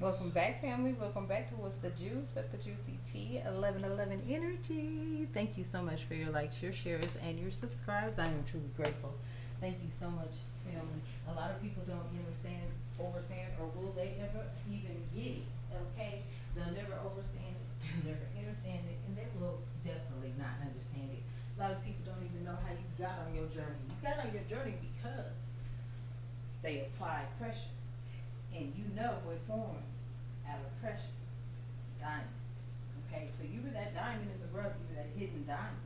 Welcome back, family. Welcome back to What's the Juice at the Juicy Tea 1111 Energy. Thank you so much for your likes, your shares, and your subscribes. I am truly grateful. Thank you so much, family. A lot of people don't overstand, or will they ever even get it? Okay, they'll never overstand it, they'll never understand it, and they will definitely not understand it. A lot of people don't even know how you got on your journey. You got on your journey because they applied pressure. And you know what forms out of pressure? Diamonds. Okay, so you were that diamond in the rough, you were that hidden diamond.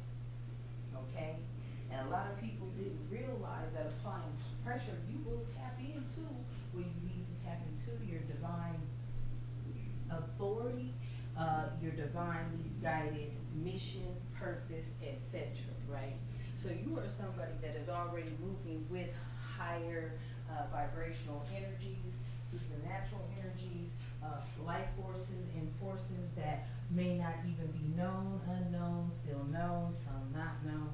Okay? And a lot of people didn't realize that applying pressure, you will tap into what you need to tap into your divine authority, your divinely guided mission, purpose, etc. Right? So you are somebody that is already moving with higher vibrational energies, supernatural energies, life forces, and forces that may not even be known, unknown, still known, some not known.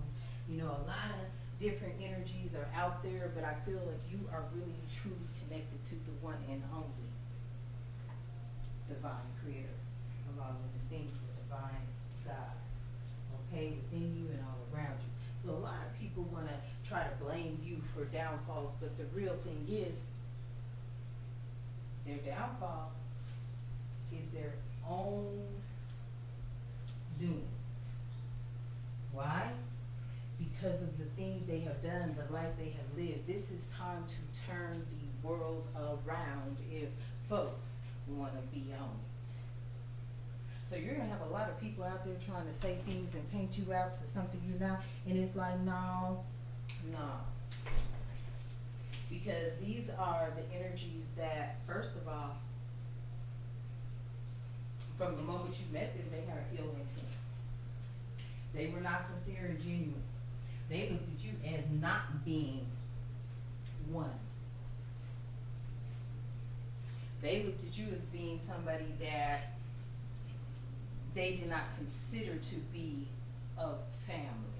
You know, a lot of different energies are out there, but I feel like you are really truly connected to the one and only divine creator of all living things, the divine God, okay, within you and all around you. So a lot of people want to try to blame you for downfalls, but the real thing is their downfall is their own doing. Why? Because of the things they have done, the life they have lived. This is time to turn the world around if folks want to be on it. So you're going to have a lot of people out there trying to say things and paint you out to something you're not. And it's like, no, no. Because these are the energies that, first of all, from the moment you met them, they had ill intent. They were not sincere and genuine. They looked at you as not being one. They looked at you as being somebody that they did not consider to be of family.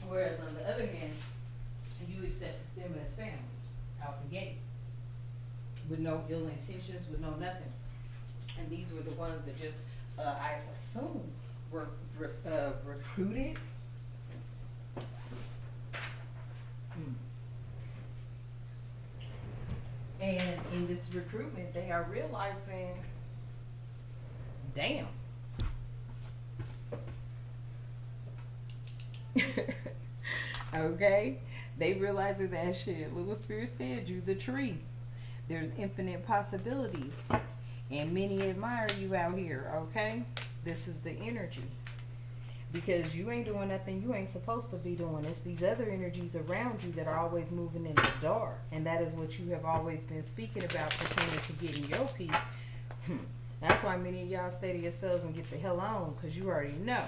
Whereas on the other hand, you accepted them as family out the gate with no ill intentions, with no nothing. And these were the ones that just, I assume, were recruited. And in this recruitment, they are realizing, damn. Okay? They realizing that shit. Little Spirit said, you the tree. There's infinite possibilities. And many admire you out here, okay? This is the energy. Because you ain't doing nothing you ain't supposed to be doing. It's these other energies around you that are always moving in the dark. And that is what you have always been speaking about pertaining to getting your peace. That's why many of y'all stay to yourselves and get the hell on, because you already know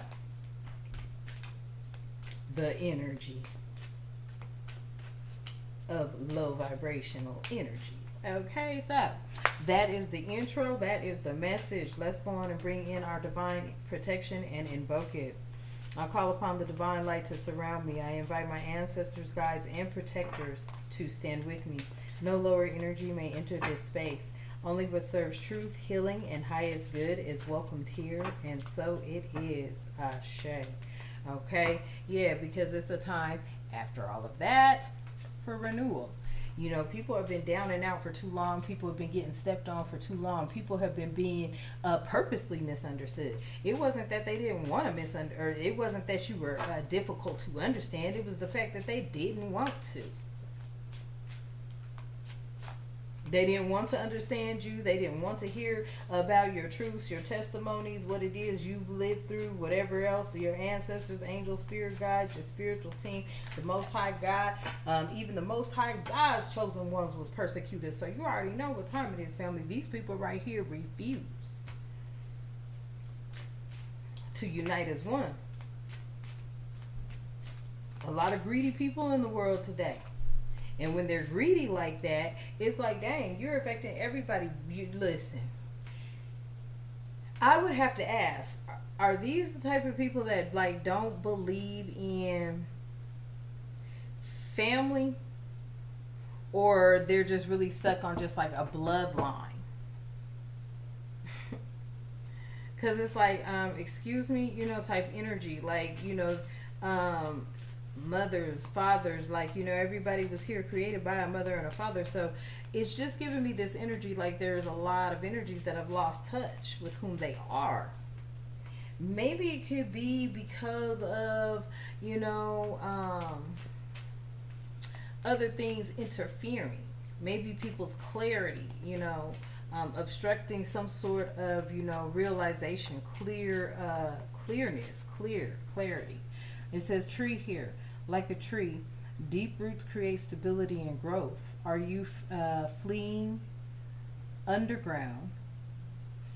the energy of low vibrational energies. Okay, so that is the intro. That is the message. Let's go on and bring in our divine protection and invoke it. I call upon the divine light to surround me. I invite my ancestors, guides, and protectors to stand with me. No lower energy may enter this space. Only what serves truth, healing, and highest good is welcomed here, and so it is. Ashe. Okay? Yeah, because it's a time, after all of that, for renewal. You know, people have been down and out for too long. People have been getting stepped on for too long. People have been being purposely misunderstood. It wasn't that they didn't want to misunderstand, or it wasn't that you were difficult to understand. It was the fact that they didn't want to. They didn't want to understand you. They didn't want to hear about your truths, your testimonies, what it is you've lived through, whatever else, your ancestors, angels, spirit guides, your spiritual team, the Most High God, even the Most High God's chosen ones was persecuted. So you already know what time it is, family. These people right here refuse to unite as one. A lot of greedy people in the world today. And when they're greedy like that, it's like, dang, you're affecting everybody. You listen. I would have to ask, are these the type of people that like don't believe in family, or they're just really stuck on just like a bloodline. Because it's like, excuse me, type energy. Like, mothers, fathers, like, everybody was here created by a mother and a father. So it's just giving me this energy like there's a lot of energies that have lost touch with whom they are. Maybe it could be because of, other things interfering. Maybe people's clarity, obstructing some sort of, realization, clarity. It says tree here, like a tree, deep roots create stability and growth. Are you fleeing underground?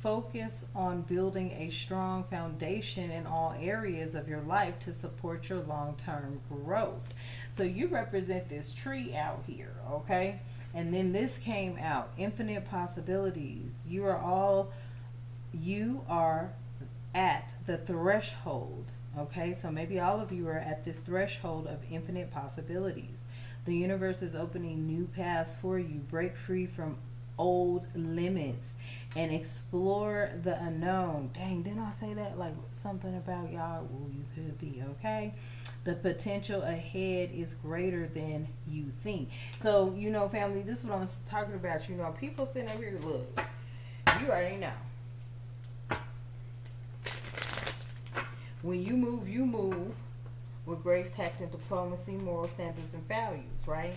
Focus on building a strong foundation in all areas of your life to support your long-term growth. So you represent this tree out here, okay? And then this came out, infinite possibilities. You are at the threshold, okay? So maybe all of you are at this threshold of infinite possibilities. The universe is opening new paths for you. Break free from old limits and explore the unknown. Dang, didn't I say that? Like something about y'all? Well, you could be, okay? The potential ahead is greater than you think. So, family, this is what I'm talking about. People sitting over here, look, you already know. When you move with grace, tact, and diplomacy, moral standards, and values, right?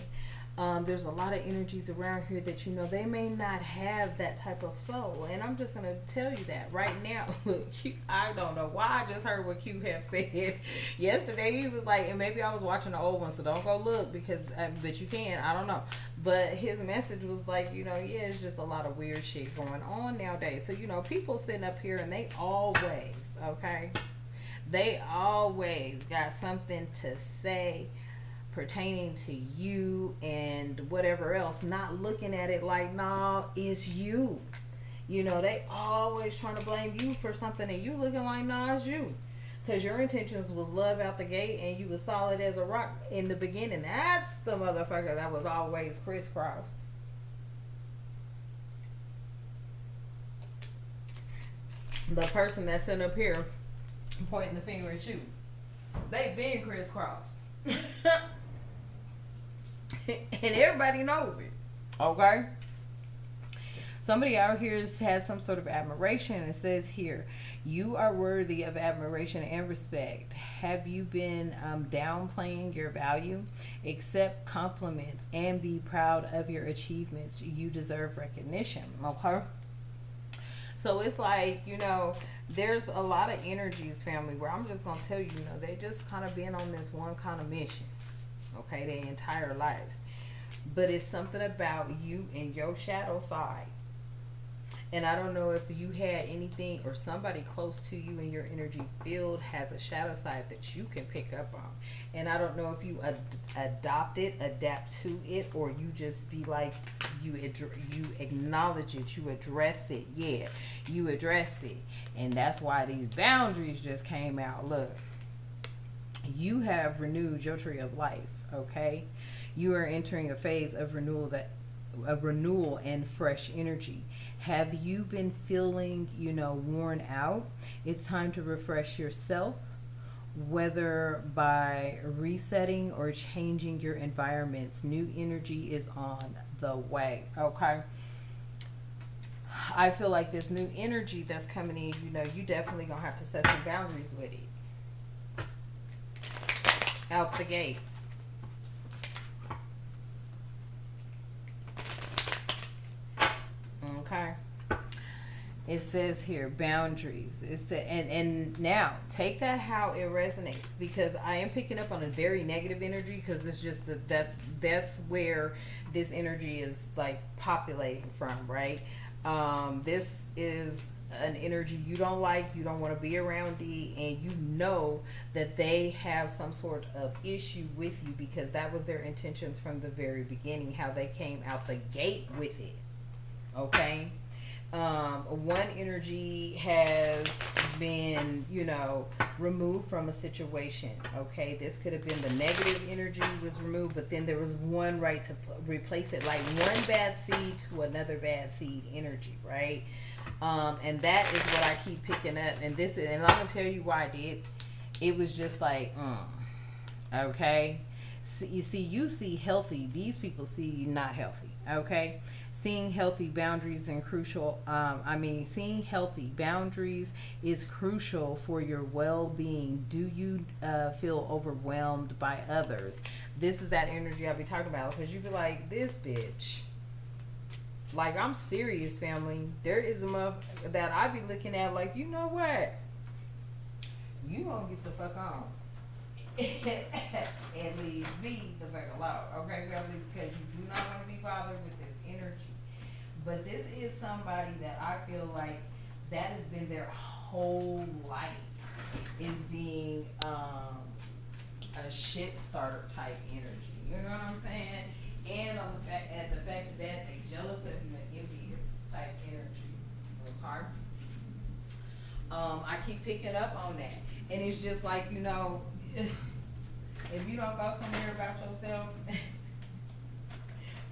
There's a lot of energies around here that they may not have that type of soul, and I'm just gonna tell you that right now. Look, I don't know why I just heard what Q have said yesterday. He was like, and maybe I was watching the old one, so don't go look because, but you can. I don't know, but his message was like, yeah, it's just a lot of weird shit going on nowadays. So people sitting up here and they always got something to say pertaining to you and whatever else, not looking at it like, nah, it's you. They always trying to blame you for something and you looking like, nah, it's you. Because your intentions was love out the gate and you was solid as a rock in the beginning. That's the motherfucker that was always crisscrossed. The person that's sitting up here pointing the finger at you, they been crisscrossed. And everybody knows it, okay? Somebody out here has some sort of admiration. It says here, you are worthy of admiration and respect. Have you been downplaying your value? Accept compliments and be proud of your achievements. You deserve recognition, okay? So it's like, there's a lot of energies, family, where I'm just going to tell you, they just kind of been on this one kind of mission, okay, their entire lives. But it's something about you and your shadow side. And I don't know if you had anything or somebody close to you in your energy field has a shadow side that you can pick up on. And I don't know if you adapt to it, or you just be like, you acknowledge it, you address it. Yeah, you address it. And that's why these boundaries just came out. Look, you have renewed your tree of life, okay? You are entering a phase of renewal and fresh energy. Have you been feeling, worn out? It's time to refresh yourself, whether by resetting or changing your environments. New energy is on the way, okay? I feel like this new energy that's coming in, you definitely gonna have to set some boundaries with it. Out the gate. Okay. It says here boundaries. It said, and now take that how it resonates, because I am picking up on a very negative energy, because it's just that's where this energy is like populating from, right? This is an energy you don't like, you don't want to be around D, and you know that they have some sort of issue with you, because that was their intentions from the very beginning, how they came out the gate with it. Okay. One energy has been, you know, removed from a situation. Okay, this could have been the negative energy was removed, but then there was one right to replace it, like one bad seed to another bad seed energy, right? And that is what I keep picking up. And this is, and I'm gonna tell you why I did. It was just like, okay. You see healthy. These people see not healthy. Okay, seeing healthy boundaries and crucial. Seeing healthy boundaries is crucial for your well-being. Do you feel overwhelmed by others? This is that energy I'll be talking about, because you be like, this bitch. Like, I'm serious, family. There is a motherfucker that I be looking at like, you know what? You gonna get the fuck on. And leave me the fuck alone, okay, family? Because you do not want to be bothered with this energy. But this is somebody that I feel like that has been their whole life, is being a shit starter type energy. You know what I'm saying? And on the fact that they jealous of you and envious type energy. Okay. I keep picking up on that, and it's just like, you know. If you don't go somewhere about yourself,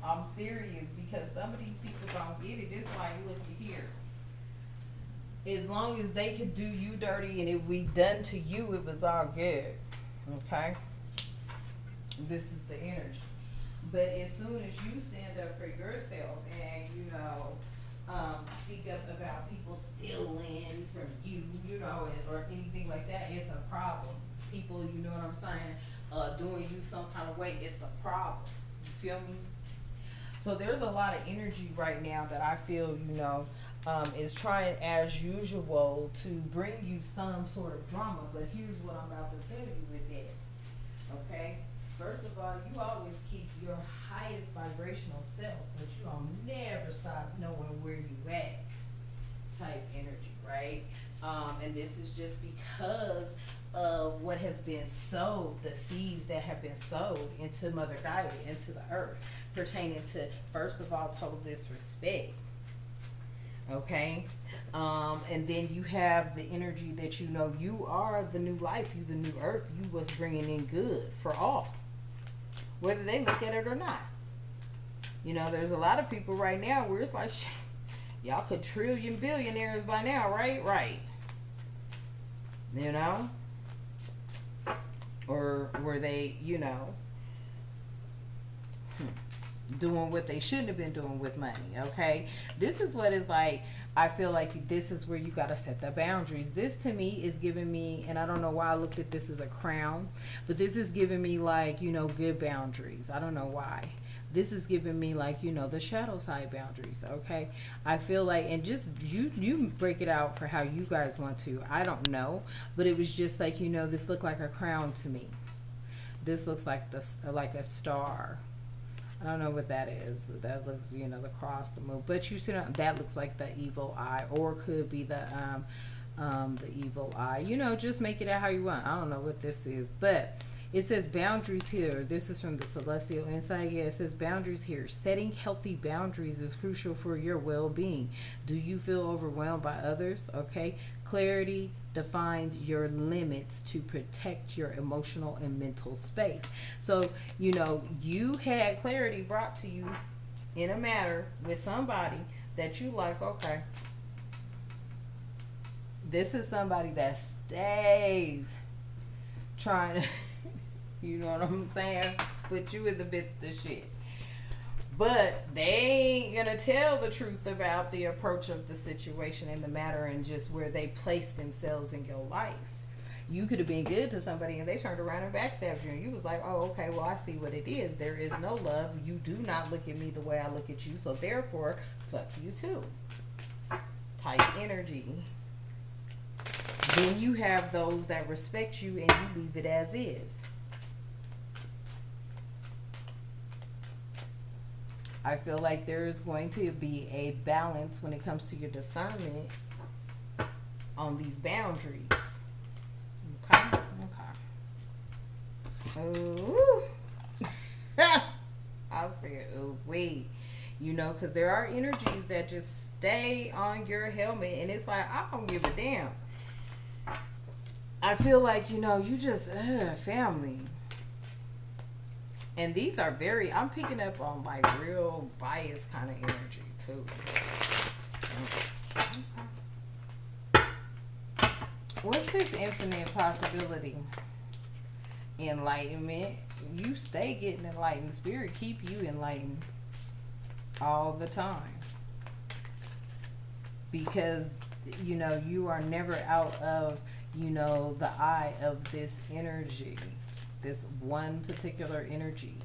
I'm serious, because some of these people don't get it. It's like, look here. As long as they could do you dirty, and if we done to you, it was all good. Okay? This is the energy. But as soon as you stand up for yourself and, you know, speak up about people stealing from you, you know, or anything like that, it's a problem. People, you know what I'm saying, doing you some kind of way, it's a problem. You feel me? So there's a lot of energy right now that I feel, you know, is trying as usual to bring you some sort of drama. But here's what I'm about to tell you with it. Okay? First of all, you always keep your highest vibrational self, but you don't never stop knowing where you at type energy, right? And this is just because of what has been sowed, the seeds that have been sowed into Mother Gaia, into the earth, pertaining to, first of all, total disrespect. Okay? And then you have the energy that, you know, you are the new life, you the new earth, you was bringing in good for all, whether they look at it or not. You know, there's a lot of people right now where it's like, y'all could trillion billionaires by now, right? Right. You know? Or were they, you know, doing what they shouldn't have been doing with money, okay? This is what is like, I feel like this is where you got to set the boundaries. This to me is giving me, and I don't know why I looked at this as a crown, but this is giving me like, you know, good boundaries. I don't know why. This is giving me like, you know, the shadow side boundaries, okay? I feel like, and just you break it out for how you guys want to. I don't know, but it was just like, you know, this looked like a crown to me. This looks like like a star. I don't know what that is. That looks, you know, the cross, the moon. But you see, that looks like the evil eye, or could be the evil eye. You know, just make it out how you want. I don't know what this is, but it says boundaries here. This is from the Celestial Insight. Yeah, it says boundaries here. Setting healthy boundaries is crucial for your well-being. Do you feel overwhelmed by others? Okay. Clarity defines your limits to protect your emotional and mental space. So, you know, you had clarity brought to you in a matter with somebody that you like, okay, this is somebody that stays trying to, you know what I'm saying, put you in the midst of shit. But they ain't gonna tell the truth about the approach of the situation and the matter and just where they place themselves in your life. You could have been good to somebody and they turned around and backstabbed you, and you was like, oh, okay, well, I see what it is. There is no love. You do not look at me the way I look at you, so therefore, fuck you too. Type energy. Then you have those that respect you and you leave it as is. I feel like there is going to be a balance when it comes to your discernment on these boundaries. Okay? Okay. Ooh. I'll say it. Ooh, wait. You know, because there are energies that just stay on your helmet, and it's like, I don't give a damn. I feel like, you just, family. And these are very, I'm picking up on like real biased kind of energy too. What's this infinite possibility? Enlightenment. You stay getting enlightened. Spirit keep you enlightened all the time. Because, you are never out of, the eye of this energy. This one particular energy.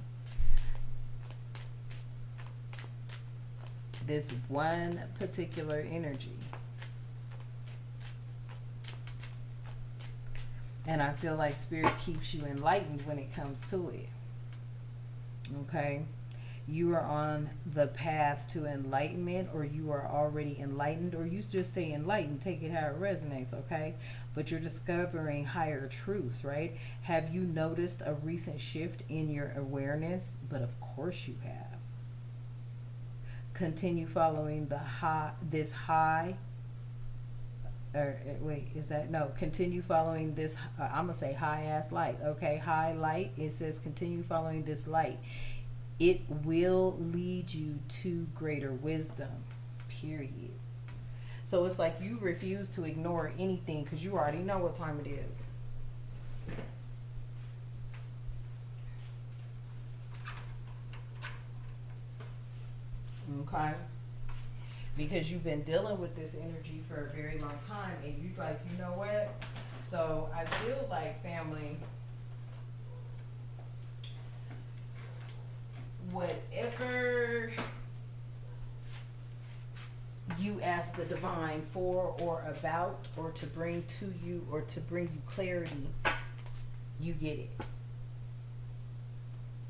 This one particular energy. And I feel like Spirit keeps you enlightened when it comes to it. Okay? You are on the path to enlightenment, or you are already enlightened, or you just stay enlightened. Take it how it resonates, okay? But you're discovering higher truths, right? Have you noticed a recent shift in your awareness? But of course you have. Continue following this high. Continue following this, I'm going to say high ass light, okay? High light, it says continue following this light. It will lead you to greater wisdom, period. So it's like you refuse to ignore anything because you already know what time it is. Okay? Because you've been dealing with this energy for a very long time, and you like, you know what? So I feel like, family, whatever you ask the divine for or about, or to bring to you, or to bring you clarity, you get it.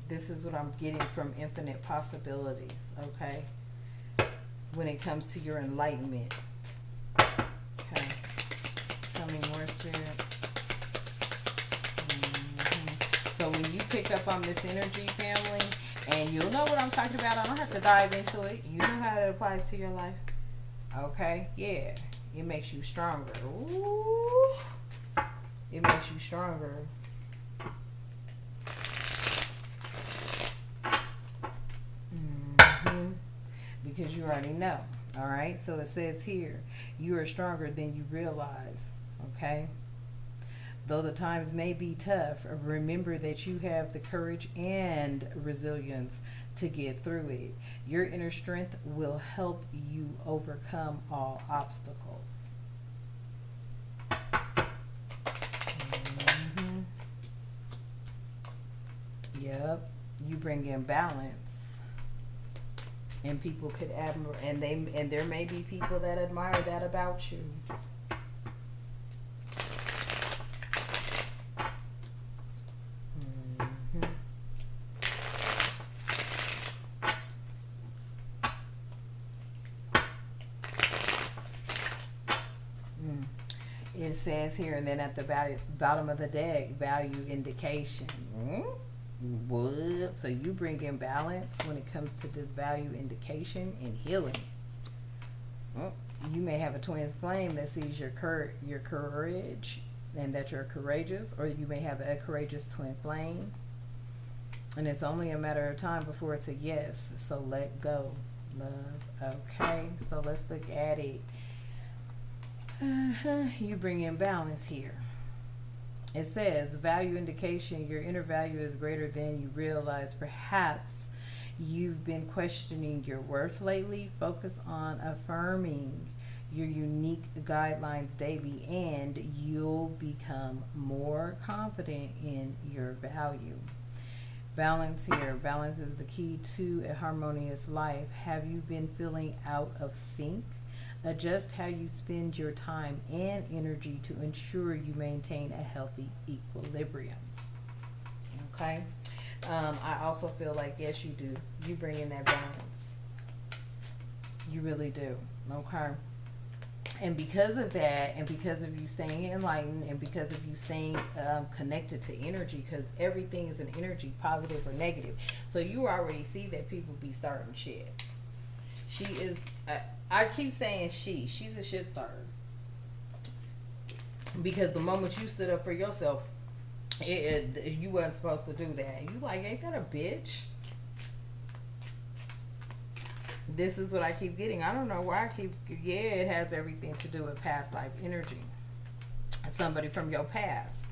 This is what I'm getting from infinite possibilities, okay? When it comes to your enlightenment. Okay. Tell me more, Spirit. So when you pick up on this energy, family, and you'll know what I'm talking about. I don't have to dive into it. You know how it applies to your life. Okay? Yeah. It makes you stronger. Ooh. It makes you stronger. Because you already know. All right? So it says here, you are stronger than you realize. Okay? Though the times may be tough, remember that you have the courage and resilience to get through it. Your inner strength will help you overcome all obstacles. Yep. You bring in balance. And people could admire, and there may be people that admire that about you. It says here, and then at the bottom of the deck, value indication. What? So you bring in balance when it comes to this value indication and healing. You may have a twin flame that sees your courage and that you're courageous, or you may have a courageous twin flame, and it's only a matter of time before it's a yes. So let go, love. Okay, so let's look at it. You bring in balance here. It says, value indication, your inner value is greater than you realize. Perhaps you've been questioning your worth lately. Focus on affirming your unique guidelines daily, and you'll become more confident in your value. Balance here. Balance is the key to a harmonious life. Have you been feeling out of sync? Adjust how you spend your time and energy to ensure you maintain a healthy equilibrium. Okay? I also feel like, yes, you do. You bring in that balance. You really do. Okay? And because of that, and because of you staying enlightened, and because of you staying connected to energy, because everything is an energy, positive or negative. So you already see that people be starting shit. She is... I keep saying she's a shit starter. Because the moment you stood up for yourself, you wasn't supposed to do that. You like, ain't that a bitch? This is what I keep getting. I don't know why I keep, yeah, it has everything to do with past life energy. Somebody from your past.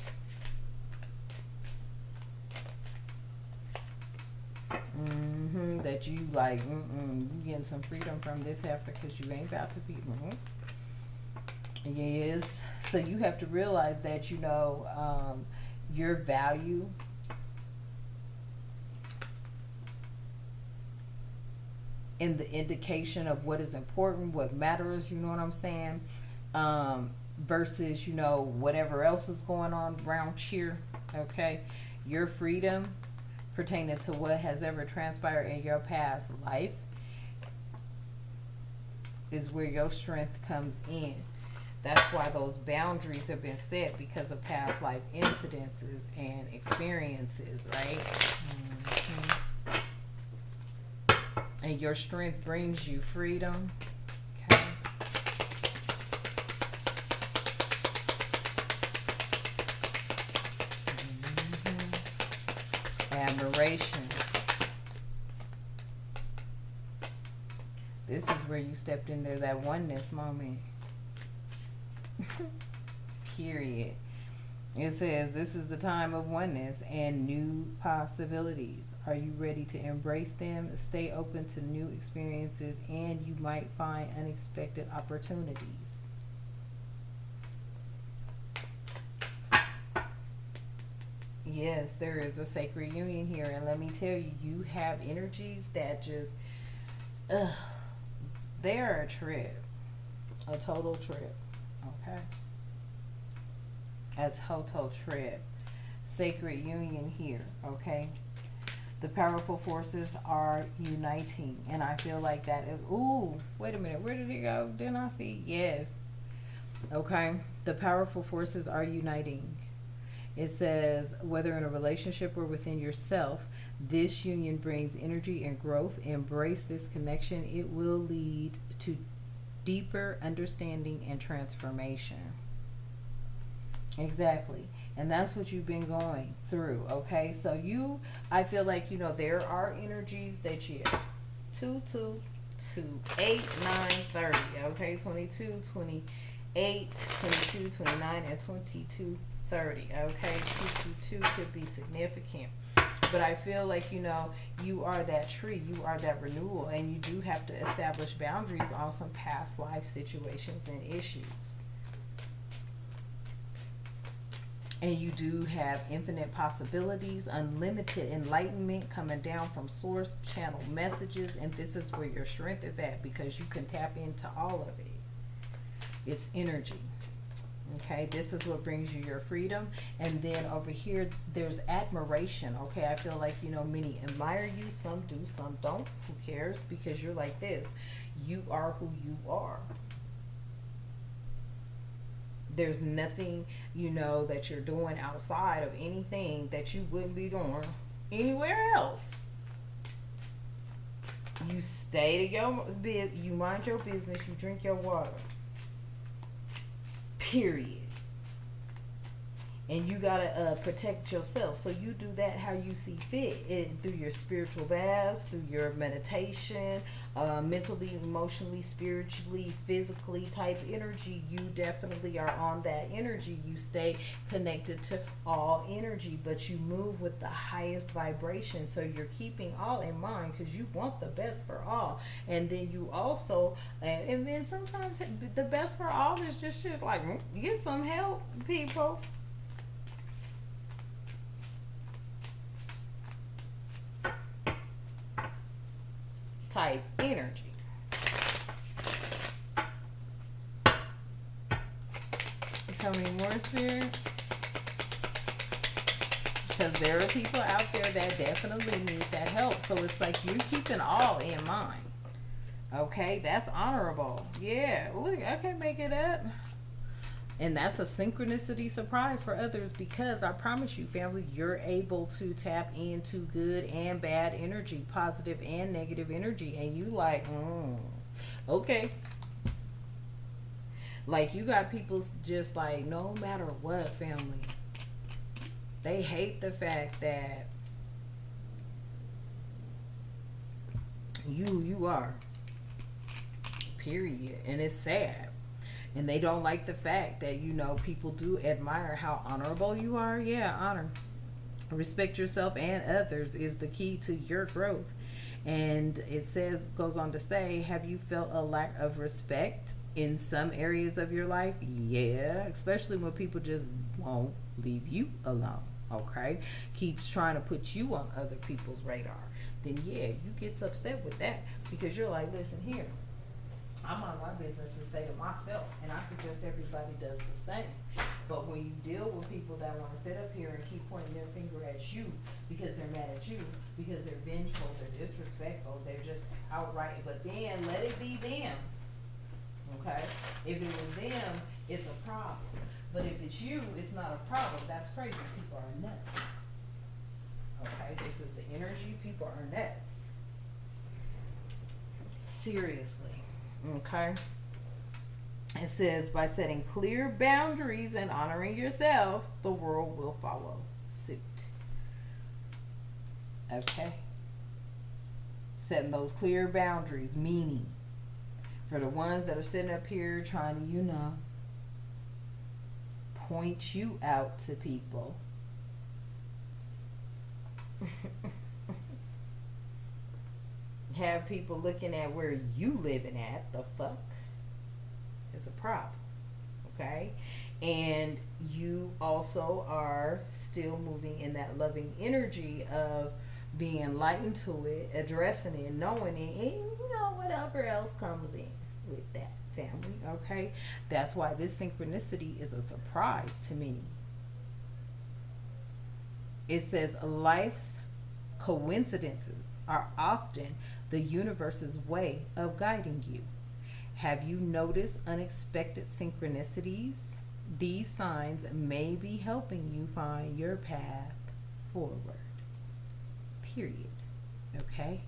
That you like, you getting some freedom from this half because you ain't about to be, yes. So you have to realize that, you know, your value in the indication of what is important, what matters, you know what I'm saying? Versus, you know, whatever else is going on around here, okay? Your freedom pertaining to what has ever transpired in your past life is where your strength comes in. That's why those boundaries have been set, because of past life incidences and experiences, right? And your strength brings you freedom. Okay. Admiration. This is where you stepped into that oneness moment. Period. It says this is the time of oneness and new possibilities. Are you ready to embrace them? Stay open to new experiences, and you might find unexpected opportunities. Yes, there is a sacred union here, and let me tell you, you have energies that just, they're a trip, a total trip, okay? A total trip. Sacred union here, okay? The powerful forces are uniting, and I feel like that is, ooh, wait a minute, where did it go? Didn't I see? Yes. Okay, the powerful forces are uniting. It says, whether in a relationship or within yourself, this union brings energy and growth. Embrace this connection. It will lead to deeper understanding and transformation. Exactly. And that's what you've been going through, okay? So you, I feel like, you know, there are energies that you, 2, 2, 2, 8, 9, 30, okay? 22, 28, 22, 29, and 22, 30, okay? 2, 2, 2 could be significant. But I feel like, you know, you are that tree, you are that renewal, and you do have to establish boundaries on some past life situations and issues. And you do have infinite possibilities, unlimited enlightenment coming down from source channel messages, and this is where your strength is at, because you can tap into all of it. It's energy. Okay, this is what brings you your freedom. And then over here, there's admiration. Okay, I feel like, you know, many admire you, some do, some don't. Who cares? Because you're like this. You are who you are. There's nothing, you know, that you're doing outside of anything that you wouldn't be doing anywhere else. You stay to your business, you mind your business, you drink your water. Period. And you gotta protect yourself. So you do that how you see fit, through your spiritual baths, through your meditation, mentally, emotionally, spiritually, physically type energy. You definitely are on that energy. You stay connected to all energy, but you move with the highest vibration. So you're keeping all in mind, because you want the best for all. And then you also, and then sometimes the best for all is just shit like, get some help, people. Type energy. Tell me more, Spirit. Because there are people out there that definitely need that help. So it's like you're keeping all in mind. Okay, that's honorable. Yeah, look, I can make it up. And that's a synchronicity surprise for others, because I promise you, family, you're able to tap into good and bad energy, positive and negative energy. And you like, okay. Like, you got people just like, no matter what, family, they hate the fact that you are, period. And it's sad. And they don't like the fact that, people do admire how honorable you are. Yeah, honor. Respect yourself and others is the key to your growth. And it goes on to say, have you felt a lack of respect in some areas of your life? Yeah, especially when people just won't leave you alone. Okay, keeps trying to put you on other people's radar. Then yeah, you gets upset with that, because you're like, listen here, I mind my business and say to myself, and I suggest everybody does the same. But when you deal with people that want to sit up here and keep pointing their finger at you because they're mad at you, because they're vengeful, they're disrespectful, they're just outright, but then let it be them. Okay? If it was them, it's a problem. But if it's you, it's not a problem. That's crazy. People are nuts. Okay? This is the energy. People are nuts. Seriously. Okay? It says, by setting clear boundaries and honoring yourself, the world will follow suit. Okay? Setting those clear boundaries, meaning for the ones that are sitting up here trying to, point you out to people. Have people looking at where you living at, the fuck? It's a problem. Okay? And you also are still moving in that loving energy of being enlightened to it, addressing it, knowing it, and whatever else comes in with that, family. Okay? That's why this synchronicity is a surprise to many. It says life's coincidences are often the universe's way of guiding you. Have you noticed unexpected synchronicities? These signs may be helping you find your path forward. Period. Okay?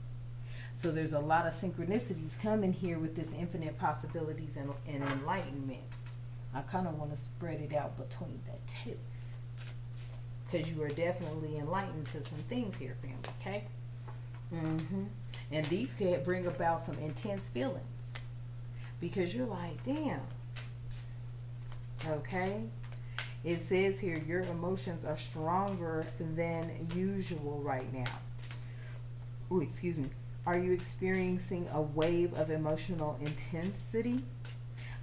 So there's a lot of synchronicities coming here with this infinite possibilities and enlightenment. I kind of want to spread it out between the two, because you are definitely enlightened to some things here, family. Okay? And these could bring about some intense feelings, because you're like, damn. Okay? It says here, your emotions are stronger than usual right now. Ooh, excuse me. Are you experiencing a wave of emotional intensity?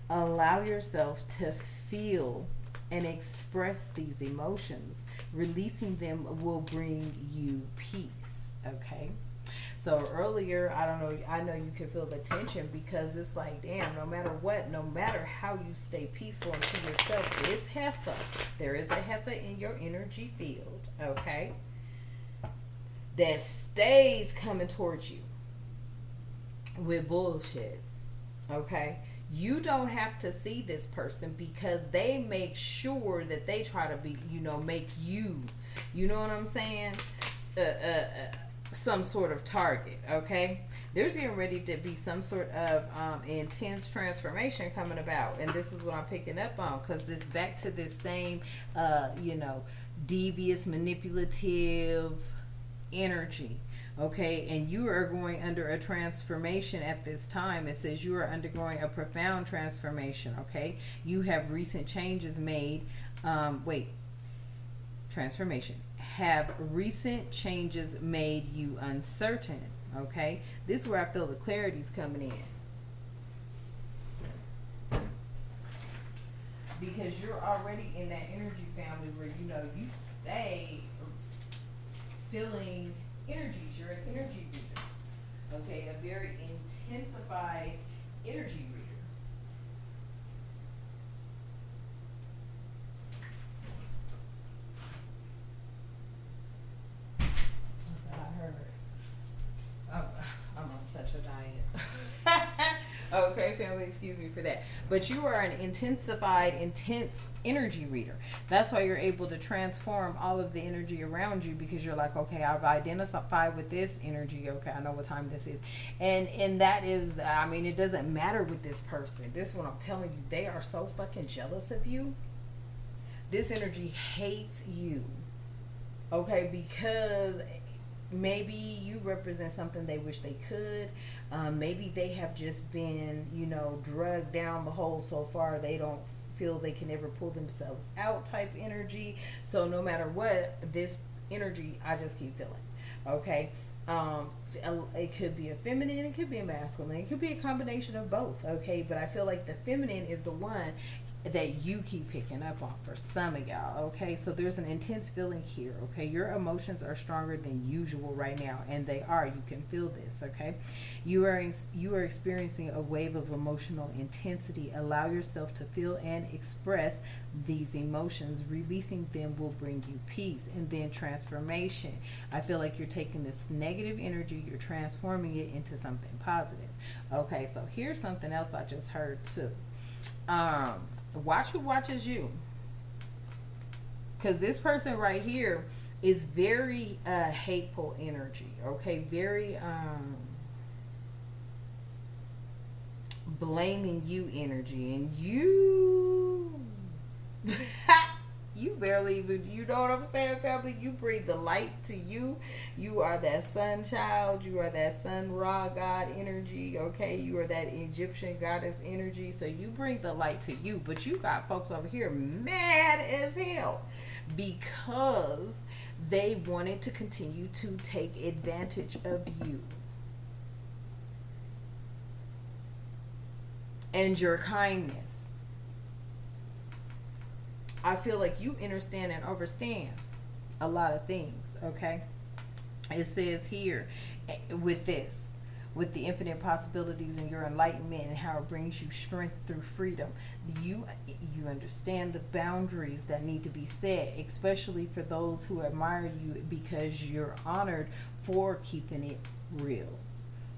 Allow yourself to feel and express these emotions. Releasing them will bring you peace. Okay? So earlier, I know you can feel the tension, because it's like, damn, no matter what, no matter how you stay peaceful and to yourself, there is a heifer in your energy field, okay, that stays coming towards you with bullshit, okay? You don't have to see this person, because they make sure that they try to be, make you, you know what I'm saying, some sort of target. Okay, there's getting ready to be some sort of intense transformation coming about, and this is what I'm picking up on, because this back to this same devious, manipulative energy. Okay, and you are going under a transformation at this time. It says you are undergoing a profound transformation. Okay, you have recent changes made. Transformation. Have recent changes made you uncertain? Okay, this is where I feel the clarity's coming in, because you're already in that energy, family, where you stay feeling energies. You're an energy reader. Okay, a very intensified energy reader. I'm on such a diet. Okay, family, excuse me for that. But you are an intense energy reader. That's why you're able to transform all of the energy around you, because you're like, okay, I've identified with this energy. Okay, I know what time this is. And that is, I mean, it doesn't matter with this person. This is what I'm telling you. They are so fucking jealous of you. This energy hates you. Okay, because maybe you represent something they wish they could. Maybe they have just been, drugged down the hole so far they don't feel they can ever pull themselves out type energy. So no matter what, this energy, I just keep feeling. Okay. It could be a feminine, it could be a masculine, it could be a combination of both. Okay. But I feel like the feminine is the one that you keep picking up on for some of y'all. Okay, so there's an intense feeling here. Okay, your emotions are stronger than usual right now, and they are. You can feel this. Okay, you are experiencing a wave of emotional intensity. Allow yourself to feel and express these emotions. Releasing them will bring you peace and then transformation. I feel like you're taking this negative energy, you're transforming it into something positive. Okay, so here's something else I just heard too. Watch who watches you, because this person right here is very hateful energy. Okay, very blaming you energy, and you you barely even, you know what I'm saying, family? You breathe the light to you. You are that sun child. You are that sun Ra God energy. Okay, you are that Egyptian goddess energy. So you bring the light to you, but you got folks over here mad as hell because they wanted to continue to take advantage of you and your kindness. I feel like you understand and understand a lot of things, okay? It says here, with this, with the infinite possibilities and your enlightenment and how it brings you strength through freedom, you understand the boundaries that need to be set, especially for those who admire you, because you're honored for keeping it real.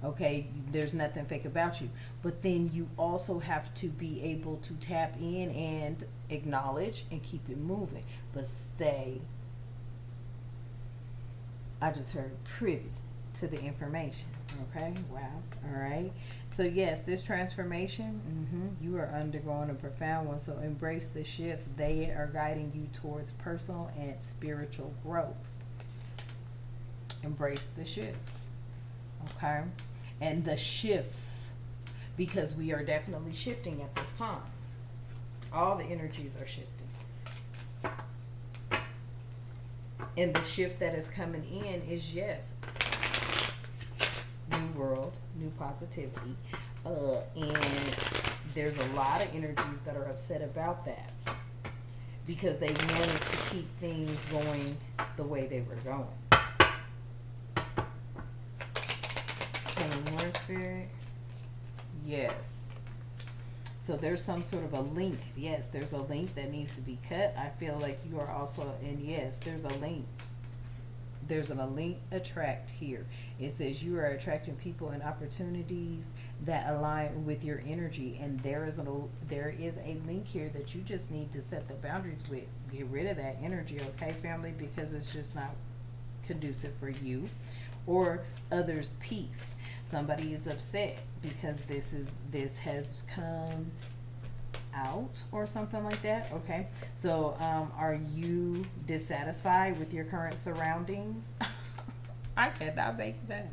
Okay, there's nothing fake about you. But then you also have to be able to tap in and acknowledge and keep it moving. But stay, I just heard, privy to the information. Okay, wow, all right. So yes, this transformation, you are undergoing a profound one. So embrace the shifts. They are guiding you towards personal and spiritual growth. Embrace the shifts. Okay. And the shifts, because we are definitely shifting at this time. All the energies are shifting. And the shift that is coming in is, yes, new world, new positivity. And there's a lot of energies that are upset about that, because they wanted to keep things going the way they were going. More spirit. Yes. So there's some sort of a link. Yes, there's a link that needs to be cut. I feel like you are also, and yes, there's a link. There's a link attract here. It says you are attracting people and opportunities that align with your energy, and there is a link here that you just need to set the boundaries with. Get rid of that energy, okay, family, because it's just not conducive for you or others' peace. Somebody is upset because this has come out or something like that. Okay, so are you dissatisfied with your current surroundings? I cannot make that.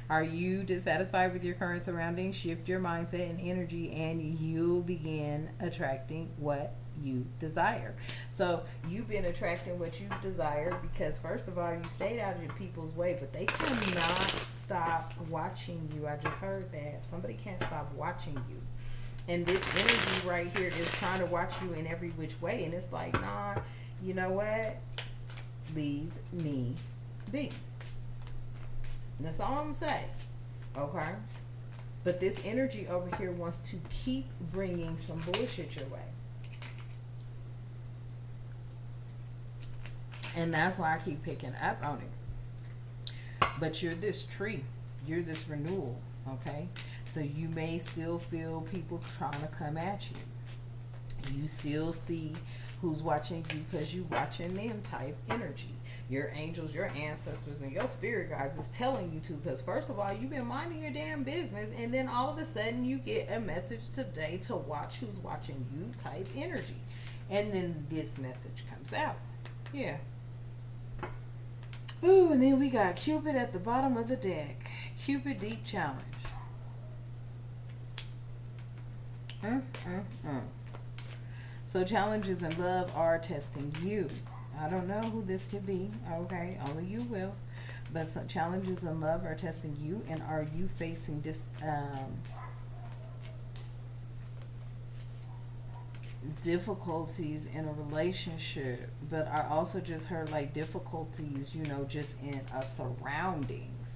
Are you dissatisfied with your current surroundings? Shift your mindset and energy, and you'll begin attracting what you desire. So you've been attracting what you desire because, first of all, you stayed out of your people's way, but they cannot stop watching you. I just heard that. Somebody can't stop watching you. And this energy right here is trying to watch you in every which way. And it's like, nah, you know what? Leave me be. And that's all I'm saying. Okay? But this energy over here wants to keep bringing some bullshit your way. And that's why I keep picking up on it. But you're this tree. You're this renewal. Okay? So you may still feel people trying to come at you. You still see who's watching you because you watching them type energy. Your angels, your ancestors, and your spirit guides is telling you to, because first of all, you've been minding your damn business, and then all of a sudden you get a message today to watch who's watching you type energy. And then this message comes out. Yeah. Ooh, and then we got Cupid at the bottom of the deck. Cupid Deep Challenge. So challenges in love are testing you. I don't know who this could be. Okay, only you will. But some challenges in love are testing you, and are you facing this difficulties in a relationship? But I also just heard like difficulties, you know, just in surroundings,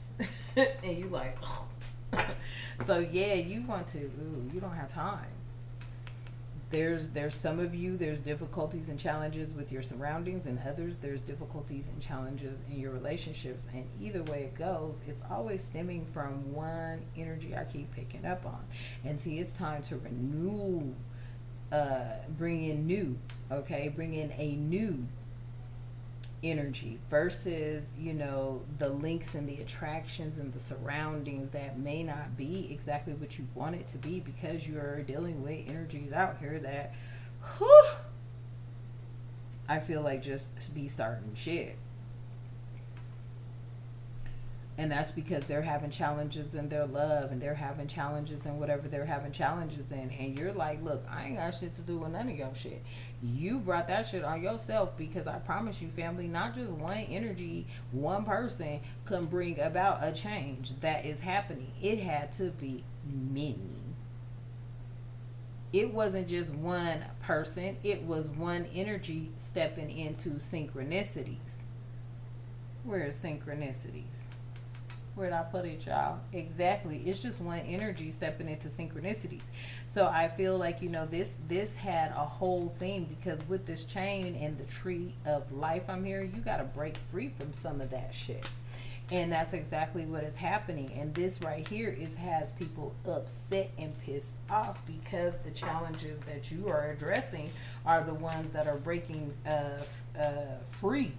and you like, oh. So yeah, you want to. Ooh, you don't have time. There's some of you, there's difficulties and challenges with your surroundings, and others there's difficulties and challenges in your relationships. And either way it goes, it's always stemming from one energy I keep picking up on. And see, it's time to renew, bring in new, okay, bring in a new energy versus, you know, the links and the attractions and the surroundings that may not be exactly what you want it to be, because you're dealing with energies out here that, whew, I feel like just be starting shit. And that's because they're having challenges in their love, and they're having challenges in whatever they're having challenges in. And you're like, look, I ain't got shit to do with none of your shit. You brought that shit on yourself, because I promise you, family, not just one energy, one person can bring about a change that is happening. It had to be many. It wasn't just one person. It was one energy stepping into synchronicities. Where's synchronicities? Where'd I put it, y'all? Exactly. It's just one energy stepping into synchronicities. So I feel like, you know, this had a whole thing, because with this chain and the tree of life I'm hearing, you got to break free from some of that shit. And that's exactly what is happening. And this right here has people upset and pissed off, because the challenges that you are addressing are the ones that are breaking free,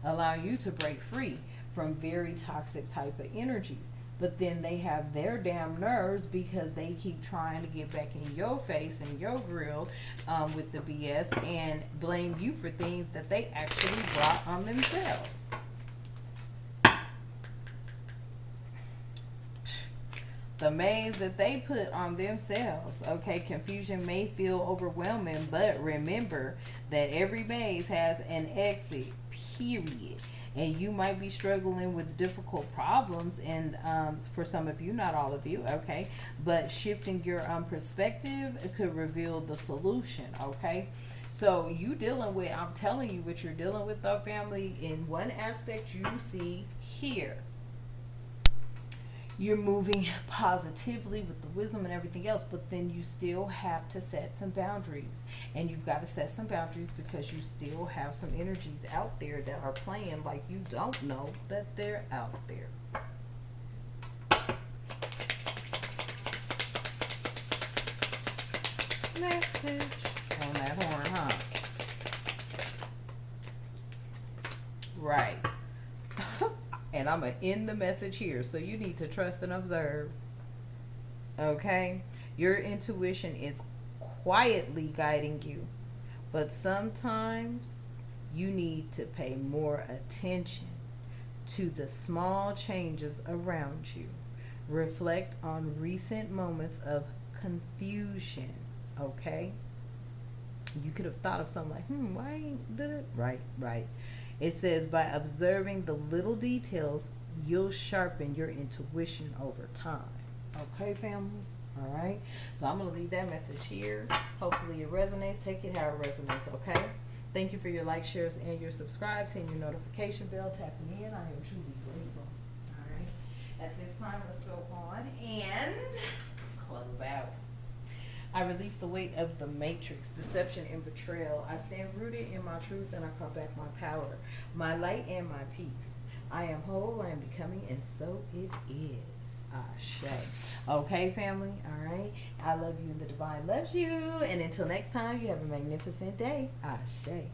allowing you to break free from very toxic type of energies. But then they have their damn nerves, because they keep trying to get back in your face and your grill with the BS, and blame you for things that they actually brought on themselves. The maze that they put on themselves. Okay, confusion may feel overwhelming, but remember that every maze has an exit, period. And you might be struggling with difficult problems, and for some of you, not all of you, okay? But shifting your perspective could reveal the solution, okay? So you dealing with, I'm telling you what you're dealing with, though, family. In one aspect, you see here, you're moving positively with the wisdom and everything else, but then you still have to set some boundaries. And you've got to set some boundaries, because you still have some energies out there that are playing like you don't know that they're out there. Message on that horn, huh? Right. And I'm going to end the message here. So you need to trust and observe. Okay? Your intuition is quietly guiding you. But sometimes you need to pay more attention to the small changes around you. Reflect on recent moments of confusion. Okay? You could have thought of something like, why did it? Right. It says, by observing the little details, you'll sharpen your intuition over time. Okay, family? All right? So I'm going to leave that message here. Hopefully it resonates. Take it how it resonates, okay? Thank you for your likes, shares, and your subscribes. Hit your notification bell. Tapping in. I am truly grateful. All right? At this time, let's go on and close out. I release the weight of the matrix, deception, and betrayal. I stand rooted in my truth, and I call back my power, my light, and my peace. I am whole, I am becoming, and so it is. Ashe. Okay, family. All right. I love you and the divine loves you. And until next time, you have a magnificent day. Ashe.